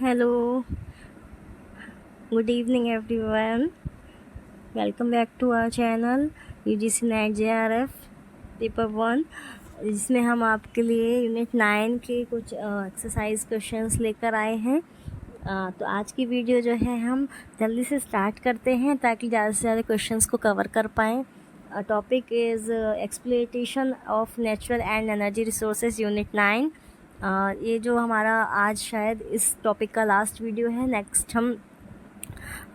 Hello, good evening everyone. Welcome back to our channel UGC NET JRF paper 1, जिसमें हम आपके लिए unit 9 के कुछ एक्सरसाइज क्वेश्चंस लेकर आए हैं। तो आज की वीडियो जो है हम जल्दी से स्टार्ट करते हैं ताकि ज़्यादा से ज़्यादा क्वेश्चंस को कवर कर पाएँ। Topic is exploitation of natural and energy resources unit 9। ये जो हमारा आज शायद इस टॉपिक का लास्ट वीडियो है। नेक्स्ट हम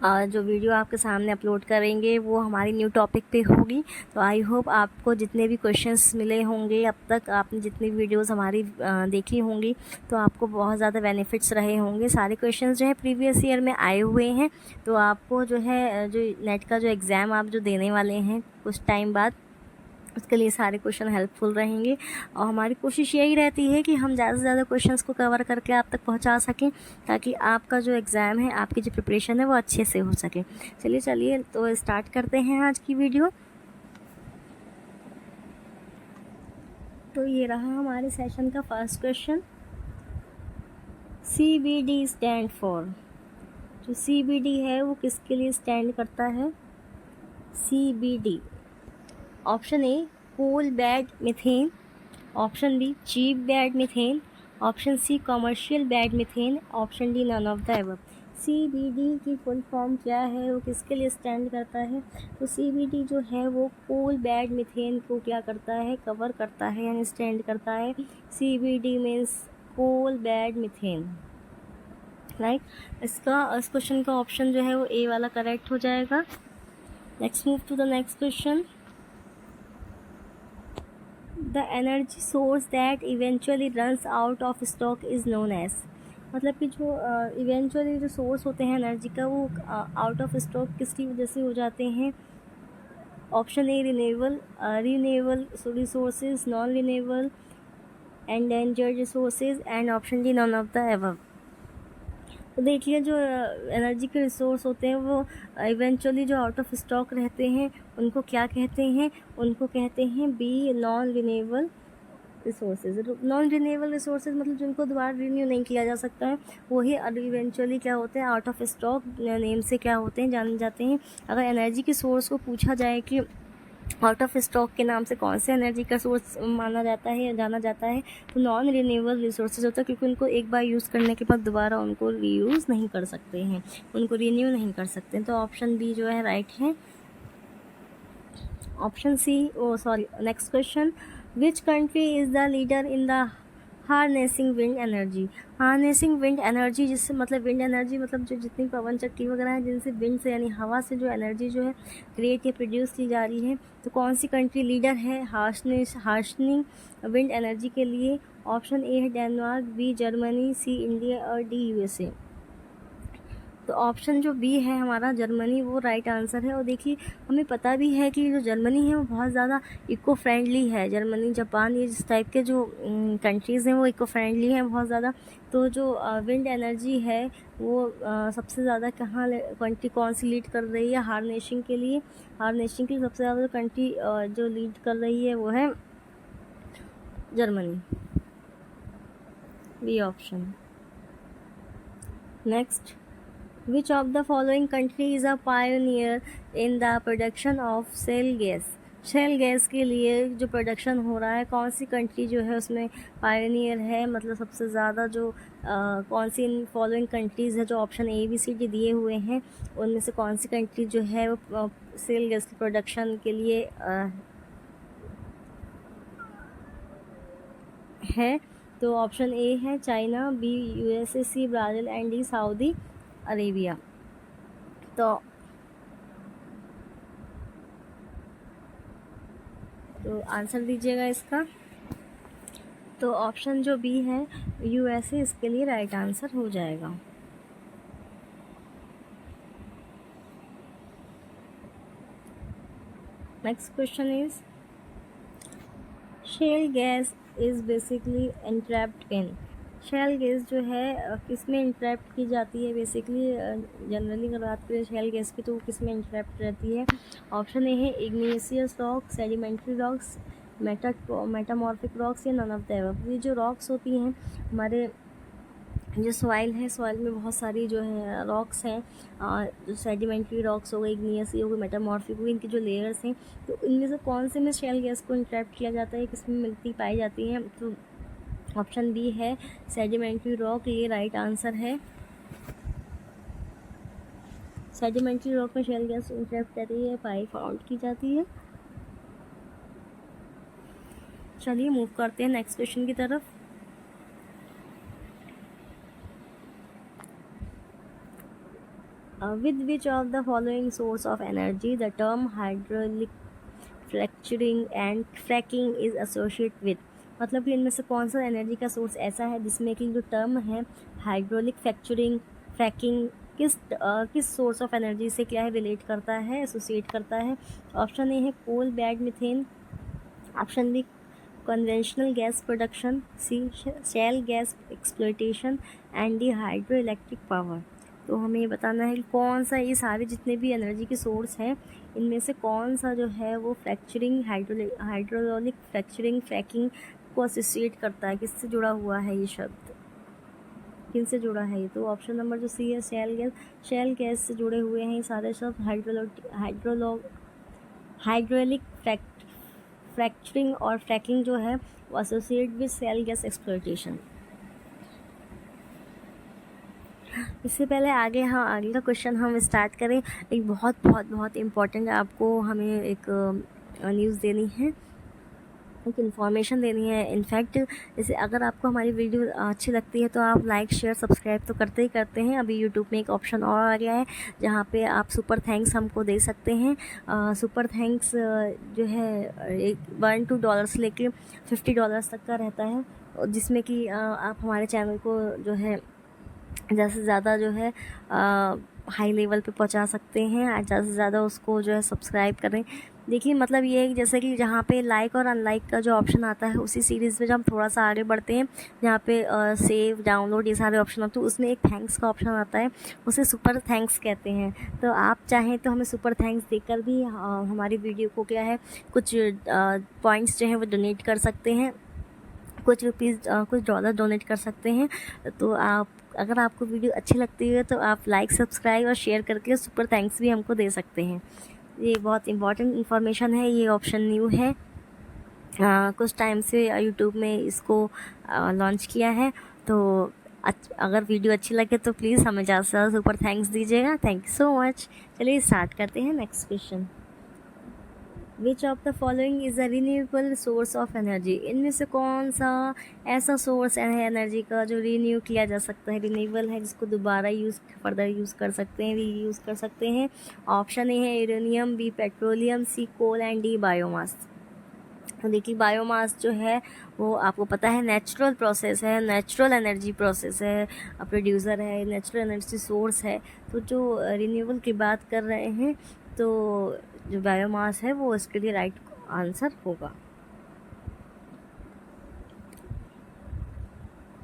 जो वीडियो आपके सामने अपलोड करेंगे वो हमारी न्यू टॉपिक पे होगी। तो आई होप आपको जितने भी क्वेश्चंस मिले होंगे, अब तक आपने जितनी वीडियोस हमारी देखी होंगी, तो आपको बहुत ज़्यादा बेनिफिट्स रहे होंगे। सारे क्वेश्चंस जो है प्रीवियस ईयर में आए हुए हैं। तो आपको जो है जो नेट का जो एग्ज़ाम आप जो देने वाले हैं कुछ टाइम बाद, उसके लिए सारे क्वेश्चन हेल्पफुल रहेंगे। और हमारी कोशिश यही रहती है कि हम ज़्यादा से ज़्यादा क्वेश्चंस को कवर करके आप तक पहुंचा सकें ताकि आपका जो एग्ज़ाम है, आपकी जो प्रिपरेशन है वो अच्छे से हो सके। चलिए तो स्टार्ट करते हैं आज की वीडियो। तो ये रहा हमारे सेशन का first question. CBD stand for. जो CBD है वो किसके लिए स्टैंड करता है? CBD। Option A coal bed methane, option B cheap bed methane, option C commercial bed methane, option D none of the above. CBD की full form क्या है, वो किसके लिए स्टैंड करता है? तो CBD जो है वो कोल बेड मीथेन को क्या करता है, कवर करता है यानी स्टैंड करता है। CBD means coal bed methane, right. इस क्वेश्चन का ऑप्शन जो है वो ए वाला करेक्ट हो जाएगा। Next move to the next question. The energy source that eventually runs out of stock is known as। मतलब कि जो इवेंचुअली जो सोर्स होते हैं एनर्जी का वो आउट ऑफ स्टॉक किसकी वजह से हो जाते हैं? Option A renewable resources, non renewable, endangered resources, and option D none of the above. तो देखिए जो एनर्जी के रिसोर्स होते हैं वो इवेंचुअली जो आउट ऑफ स्टॉक रहते हैं उनको क्या कहते हैं? उनको कहते हैं B non renewable resources. Non renewable resources मतलब जिनको दोबारा रिन्यू नहीं किया जा सकता है, वही इवेंचुअली क्या होते हैं, आउट ऑफ स्टॉक नेम से क्या होते हैं, जाने जाते हैं। अगर एनर्जी के सोर्स को पूछा जाए कि आउट ऑफ स्टॉक के नाम से कौन से एनर्जी का सोर्स माना जाता है या जाना जाता है, तो नॉन रिन्यूएबल रिसोर्सेज होता है, क्योंकि उनको एक बार यूज़ करने के बाद दोबारा उनको रीयूज़ नहीं कर सकते हैं, उनको रिन्यू नहीं कर सकते हैं। तो ऑप्शन बी जो है राइट है। Option C next question. Which country is the leader in the harnessing wind energy? Harnessing wind energy, जिससे मतलब विंड एनर्जी मतलब जो जितनी पवन चक्की वगैरह है जिनसे विंड से यानी हवा से जो एनर्जी जो है क्रिएट या प्रोड्यूस की जा रही है, तो कौन सी कंट्री लीडर है हार्शनिंग विंड एनर्जी के लिए? ऑप्शन ए है डेनमार्क, बी जर्मनी, सी इंडिया और डी USA। तो ऑप्शन जो बी है हमारा जर्मनी वो राइट आंसर है। और देखिए हमें पता भी है कि जो जर्मनी है वो बहुत ज़्यादा इको फ्रेंडली है। जर्मनी, जापान, ये जिस टाइप के जो कंट्रीज़ हैं वो इको फ्रेंडली हैं बहुत ज़्यादा। तो जो विंड एनर्जी है वो सबसे ज़्यादा कंट्री कौन सी लीड कर रही है हार्नेसिंग के लिए? हार्नेसिंग के लिए सबसे ज़्यादा जो कंट्री जो लीड कर रही है वो है Germany, B option. Next, Which of the following country is a pioneer in the production of shale gas? Shell gas के लिए जो प्रोडक्शन हो रहा है, कौन सी कंट्री जो है उसमें पायोनियर है, मतलब सबसे ज़्यादा जो कौन सी इन फॉलोइंग कंट्रीज़ है जो ऑप्शन ABCD दिए हुए हैं उनमें से कौन सी कंट्री जो है वो शेल गैस की प्रोडक्शन के लिए है? तो ऑप्शन ए है China, B USA, C Brazil and D Saudi Arabia. तो आंसर दीजिएगा इसका। तो ऑप्शन जो बी है USA इसके लिए राइट आंसर हो जाएगा। Next question is shale gas is basically entrapped in. Shale gas जो है किस में इंट्रैप्ट की जाती है? बेसिकली जनरली अगर बात करें शेल गैस की तो किस में इंट्रैप्ट रहती है? ऑप्शन ए है Ignatius rock, sedimentary rocks, metamorphic rocks या नन ऑफ द अबव। ये जो रॉक्स होती हैं हमारे जो सॉइल है, सॉइल में बहुत सारी जो है रॉक्स हैं, जो सेडिमेंट्री रॉक्स हो गई, इग्नियस हो गई, मेटामॉर्फिक हो गई, इनकी जो लेयर्स हैं, तो इनमें से कौन से में शेल गैस को इंट्रैप्ट किया जाता है, किसमें मिलती पाई जाती हैं? तो ऑप्शन बी है सेडिमेंट्री रॉक, ये राइट आंसर है। सेडिमेंट्री रॉक में शेल गैस इंट्रैप्ट रहती है, फाउंड की जाती है। चलिए मूव करते हैं नेक्स्ट क्वेश्चन की तरफ। With which of the following source of energy the term hydraulic fracturing and fracking is associated with? मतलब कि इनमें से कौन सा एनर्जी का सोर्स ऐसा है जिसमें कि जो टर्म है हाइड्रोलिक फ्रैक्चरिंग, फ्रैकिंग, किस सोर्स ऑफ एनर्जी से क्या है रिलेट करता है, एसोसिएट करता है? ऑप्शन ए है coal bed methane, option B conventional gas production, C shale gas exploitation and D hydro electric power. तो हमें ये बताना है कि कौन सा, ये सारे जितने भी एनर्जी के सोर्स हैं इनमें से कौन सा जो है वो फ्रैक्चरिंग, हाइड्रोलिक फ्रैक्चरिंग, फ्रैकिंग को एसोसिएट करता है, किससे जुड़ा हुआ है ये शब्द, किन से जुड़ा है ये? तो ऑप्शन नंबर जो सी है शेल गैस से जुड़े हुए हैं ये सारे शब्द। हाइड्रोलिक फ्रैक्चरिंग और फ्रैकिंग जो है वो associate with shell gas exploitation. इससे पहले आगे का क्वेश्चन हम स्टार्ट करें, एक बहुत इम्पॉर्टेंट आपको हमें एक न्यूज़ देनी है, एक इन्फॉर्मेशन देनी है। इनफैक्ट जैसे अगर आपको हमारी वीडियो अच्छी लगती है तो आप लाइक शेयर सब्सक्राइब तो करते ही करते हैं। अभी यूट्यूब में एक ऑप्शन और आ गया है जहाँ पे आप सुपर थैंक्स हमको दे सकते हैं। सुपर थैंक्स जो है $1-2 से लेके $50 तक का रहता है, जिसमें कि आप हमारे चैनल को जो है ज़्यादा से ज़्यादा जो है हाई लेवल पे पहुंचा सकते हैं, ज़्यादा से ज़्यादा उसको जो है सब्सक्राइब करें। देखिए मतलब ये है जैसे कि जहाँ पे लाइक और अनलाइक का जो ऑप्शन आता है उसी सीरीज़ में जब हम थोड़ा सा आगे बढ़ते हैं जहाँ पे सेव, डाउनलोड ये सारे ऑप्शन होते हैं, उसमें एक थैंक्स का ऑप्शन आता है, उसे सुपर थैंक्स कहते हैं। तो आप चाहें तो हमें सुपर थैंक्स देकर भी हमारी वीडियो को क्या है कुछ पॉइंट्स जो हैं वो डोनेट कर सकते हैं, कुछ $, डोनेट कर सकते हैं। तो अगर आपको वीडियो अच्छी लगती है तो आप लाइक, सब्सक्राइब और शेयर करके सुपर थैंक्स भी हमको दे सकते हैं। ये बहुत इम्पॉर्टेंट इन्फॉर्मेशन है, ये ऑप्शन न्यू है, कुछ टाइम से यूट्यूब में इसको लॉन्च किया है। तो अगर वीडियो अच्छी लगे तो प्लीज़ हमें ज़्यादा से ज़्यादा सुपर थैंक्स दीजिएगा। Thank you so much. चलिए स्टार्ट करते हैं next question. Which of the following is a renewable source of energy? इनमें से कौन सा ऐसा सोर्स है एनर्जी का जो रीन्यू किया जा सकता है, रिन्यूएबल है, जिसको दोबारा फर्दर यूज़ कर सकते हैं, रीयूज़ कर सकते हैं? ऑप्शन ए है uranium, B petroleum, C coal and D biomass. तो देखिए बायोमास जो है वो आपको पता है नेचुरल प्रोसेस है, नेचुरल एनर्जी प्रोसेस है, प्रोड्यूसर है, नेचुरल एनर्जी सोर्स है। तो जो रिन्यूएबल की बात कर रहे हैं तो जो बायोमास है वो इसके लिए राइट आंसर होगा।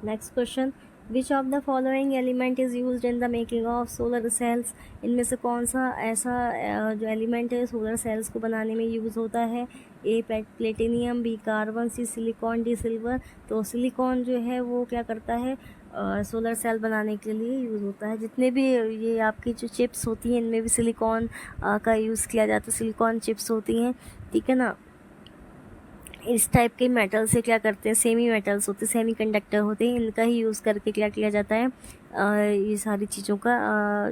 Next question, which of the following element is used in the making of solar cells? इनमें से कौन सा ऐसा जो एलिमेंट है सोलर सेल्स को बनाने में यूज़ होता है? ए प्लेटिनियम, बी कार्बन, सी सिलिकॉन, डी सिल्वर। तो सिलिकॉन जो है वो क्या करता है, सोलर सेल बनाने के लिए यूज़ होता है। जितने भी ये आपकी जो चिप्स होती हैं इनमें भी सिलिकॉन का यूज़ किया जाता है, सिलिकॉन चिप्स होती हैं, ठीक है ना। इस टाइप के मेटल से क्या करते हैं, सेमी मेटल्स होते हैं, सेमी कंडक्टर होते हैं, इनका ही यूज़ करके क्या किया जाता है, ये सारी चीज़ों का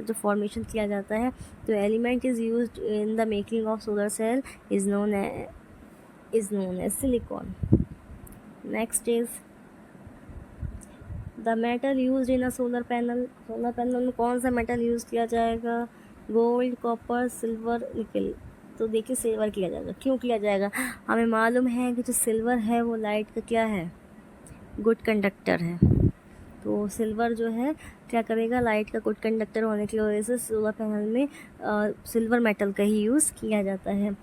जो फॉर्मेशन किया जाता है। तो element is used in the making of solar cell is known as silicon. Next is the metal used in a solar panel. Solar panel में कौन सा मेटल यूज़ किया जाएगा? गोल्ड, कॉपर, सिल्वर, निकल। तो देखिए सिल्वर किया जाएगा। क्यों किया जाएगा? हमें मालूम है कि जो सिल्वर है वो लाइट का क्या है, गुड कंडक्टर है। तो सिल्वर जो है क्या करेगा, लाइट का गुड कंडक्टर होने की वजह से सोलर पैनल में सिल्वर मेटल का ही यूज़ किया जाता है।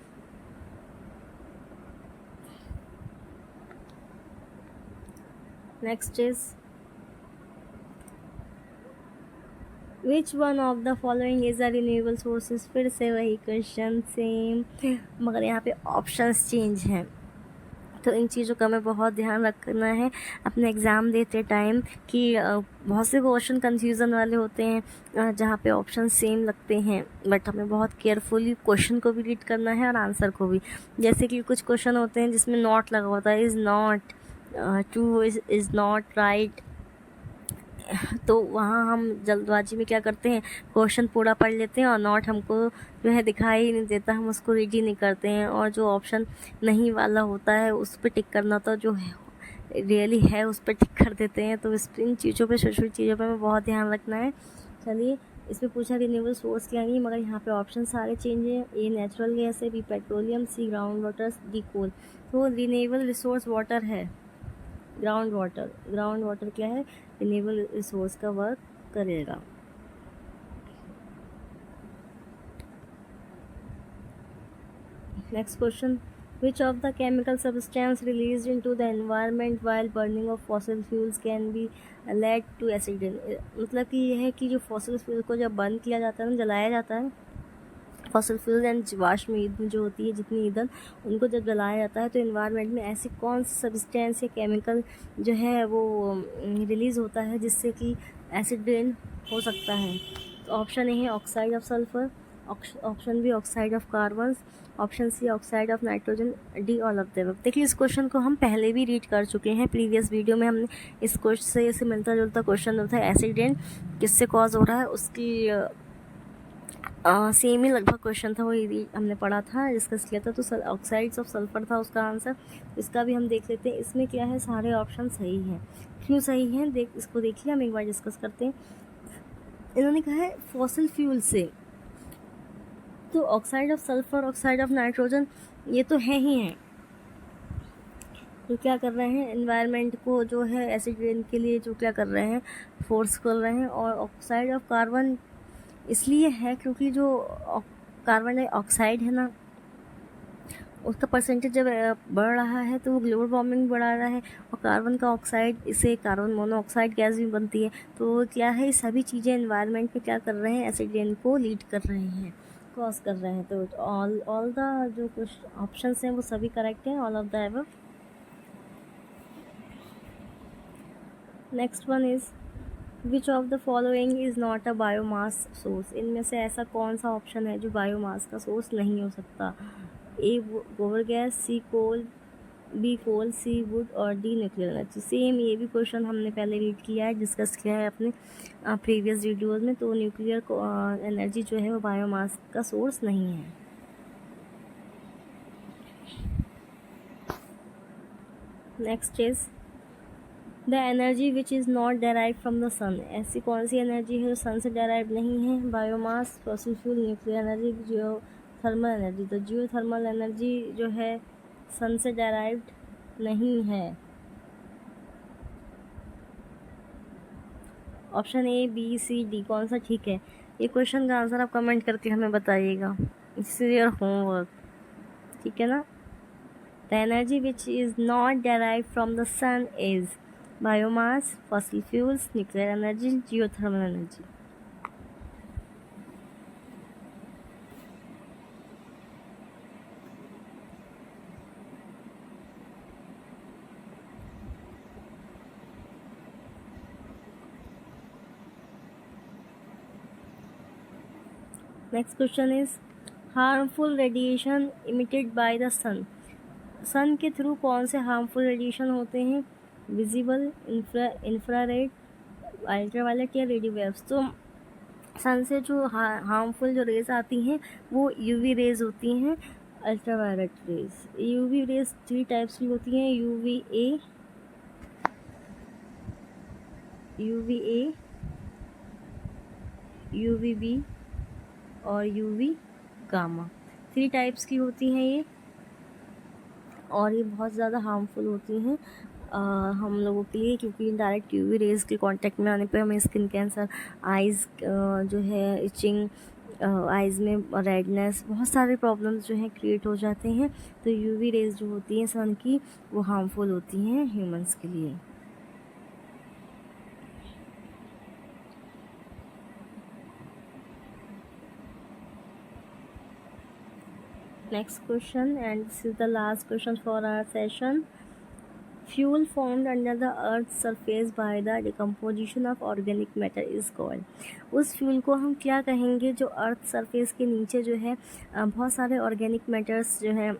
Next is which one of the following is a renewable sources? फिर से वही क्वेश्चन सेम, मगर यहाँ पे ऑप्शंस चेंज हैं। तो इन चीज़ों का हमें बहुत ध्यान रखना है अपने एग्ज़ाम देते टाइम कि बहुत से क्वेश्चन कंफ्यूजन वाले होते हैं जहाँ पे ऑप्शन सेम लगते हैं, बट हमें बहुत केयरफुली क्वेश्चन को भी रीड करना है और आंसर को भी। जैसे कि कुछ क्वेश्चन होते हैं जिसमें नॉट लगा होता है, is not true, is not right. तो वहाँ हम जल्दबाजी में क्या करते हैं, क्वेश्चन पूरा पढ़ लेते हैं और नॉट हमको जो है दिखाई ही नहीं देता, हम उसको रीड ही नहीं करते हैं, और जो ऑप्शन नहीं वाला होता है उस पर टिक करना होता है, जो रियली है उस पर टिक कर देते हैं। तो इन चीज़ों पे, छोटी छोटी चीज़ों पे हमें बहुत ध्यान रखना है। चलिए, इसमें पूछा रिन्यूएबल सोर्स क्या नहीं, मगर यहाँ पे ऑप्शन सारे चेंज हैं। ए नेचुरल गैस है, बी पेट्रोलियम, सी ग्राउंड वाटर, डी कोल। तो रिन्यूएबल रिसोर्स वाटर है, ग्राउंड वाटर क्या है, रिन्यूएबल रिसोर्स का वर्क करेगा। Next question, which of the chemical substance released into the environment while burning of fossil fuels can be led to acid rain। मतलब कि यह है कि जो फॉसिल फ्यूल को जब बर्न किया जाता है ना, जलाया जाता है, फॉसिल फ्यूल एंड जीवाश्म ईंधन जो होती है, जितनी ईंधन, उनको जब जलाया जाता है तो इन्वायरमेंट में ऐसी कौन सी सब्सटेंस या केमिकल जो है वो रिलीज़ होता है जिससे कि एसिड रेन हो सकता है। तो ऑप्शन ए है oxide of sulphur, option B oxide of carbon, option C oxide of nitrogen, D all of the above. देखिए, इस क्वेश्चन को हम पहले भी रीड कर चुके हैं, प्रीवियस वीडियो में हमने इस क्वेश्चन से मिलता जुलता क्वेश्चन होता है, एसिड रेन किससे कॉज हो रहा है, उसकी सेम ही लगभग क्वेश्चन था, वही हमने पढ़ा था, डिस्कस किया था। तो ऑक्साइड्स ऑफ सल्फर था उसका आंसर। इसका भी हम देख लेते हैं, इसमें क्या है, सारे ऑप्शन सही हैं। क्यों सही हैं, इसको देखिए, हम एक बार डिस्कस करते हैं। इन्होंने कहा है फॉसिल फ्यूल से, तो oxide of sulphur, oxide of nitrogen, ये तो है ही हैं। तो क्या कर रहे हैं, एनवायरनमेंट को जो है एसिड रेन के लिए जो क्या कर रहे हैं, फोर्स कर रहे हैं। और ऑक्साइड ऑफ कार्बन इसलिए है क्योंकि जो कार्बन डाइऑक्साइड है ना, उसका परसेंटेज जब बढ़ रहा है तो वो ग्लोबल वार्मिंग बढ़ा रहा है, और कार्बन का ऑक्साइड, इसे कार्बन मोनोऑक्साइड गैस भी बनती है। तो क्या है, सभी चीज़ें एनवायरनमेंट में क्या कर रहे हैं, एसिड रेन को लीड कर रहे हैं, कॉज कर रहे हैं। तो ऑल द जो कुछ ऑप्शन हैं वो सभी करेक्ट हैं, all of the above. Next one is which of the following is not a biomass source. इनमें से ऐसा कौन सा ऑप्शन है जो बायोमास का सोर्स नहीं हो सकता। ए गोबर gas, C coal, B coal, C wood, और डी न्यूक्लियर एनर्जी। सेम ये भी क्वेश्चन हमने पहले रीड किया है, डिस्कस किया है अपने प्रीवियस वीडियोज़ में। तो न्यूक्लियर एनर्जी जो है वो बायोमास का सोर्स नहीं है। Next is the energy which is not derive from the sun. ऐसी कौन सी एनर्जी है जो सन से डेराइव नहीं है, biomass, fossil fuel, nuclear energy, geothermal energy. तो जियो थर्मल एनर्जी जो है सन से डेराइव्ड नहीं है। Option A, B, C, D कौन सा ठीक है, ये क्वेश्चन का आंसर आप कमेंट करके हमें बताइएगा, इससे योर होमवर्क, ठीक है ना। The energy which is not derive from the sun is biomass, fossil fuels, nuclear energy, geothermal energy. Next question is harmful radiation emitted by the sun. Sun के through कौन से हार्मफुल रेडिएशन होते हैं, visible, infrared, ultraviolet या radio waves. तो sun से जो harmful जो रेज आती हैं वो यूवी रेज होती हैं, ultraviolet rays. UV rays 3 types की होती हैं, यूवीए, यूवीबी और यूवी गामा। 3 टाइप्स की होती हैं ये, और ये बहुत ज़्यादा हार्मफुल होती हैं हम लोगों के लिए, क्योंकि डायरेक्ट यूवी रेज़ के कांटेक्ट में आने पे हमें स्किन कैंसर, आइज़ जो है इचिंग, आइज़ में रेडनेस, बहुत सारे प्रॉब्लम्स जो हैं क्रिएट हो जाते हैं। तो यूवी रेज़ जो होती हैं सन की, वो हार्मफुल होती हैं ह्यूमंस के लिए। next question, and this is the last question for our session. Fuel formed under the earth's surface by the decomposition of organic matter is called. उस फ्यूल को हम क्या कहेंगे जो अर्थ सरफेस के नीचे जो है बहुत सारे ऑर्गेनिक मैटर्स जो है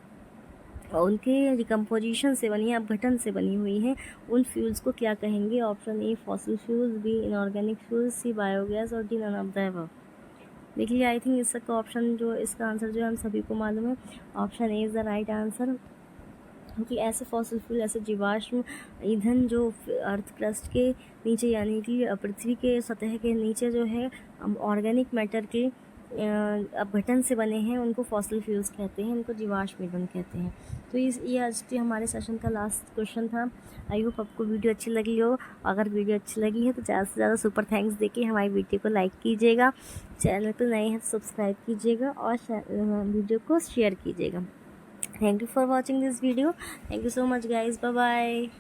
उनके डिकम्पोजिशन से बनी है, अपघटन से बनी हुई है, उन फ्यूल्स को क्या कहेंगे? Option A fossil fuels, B inorganic fuels, C biogas और D none of the above. देखिए आई थिंक इसका ऑप्शन जो इसका आंसर जो हम सभी को मालूम है, option A is the right answer. क्योंकि ऐसे फॉसिल फ्यूल, ऐसे जीवाश्म ईंधन जो अर्थ क्रस्ट के नीचे यानी कि पृथ्वी के सतह के नीचे जो है ऑर्गेनिक मैटर के अपघटन से बने हैं, उनको फॉसिल फ्यूल्स कहते हैं, उनको जीवाश्म ईंधन कहते हैं। तो ये आज के हमारे सेशन का लास्ट क्वेश्चन था। आई होप आपको वीडियो अच्छी लगी हो। अगर वीडियो अच्छी लगी है तो ज़्यादा से ज़्यादा सुपर थैंक्स देके हमारी वीडियो को लाइक कीजिएगा, चैनल पर नए हैं तो सब्सक्राइब कीजिएगा और वीडियो को शेयर कीजिएगा। Thank you for watching this video. Thank you so much guys. Bye bye.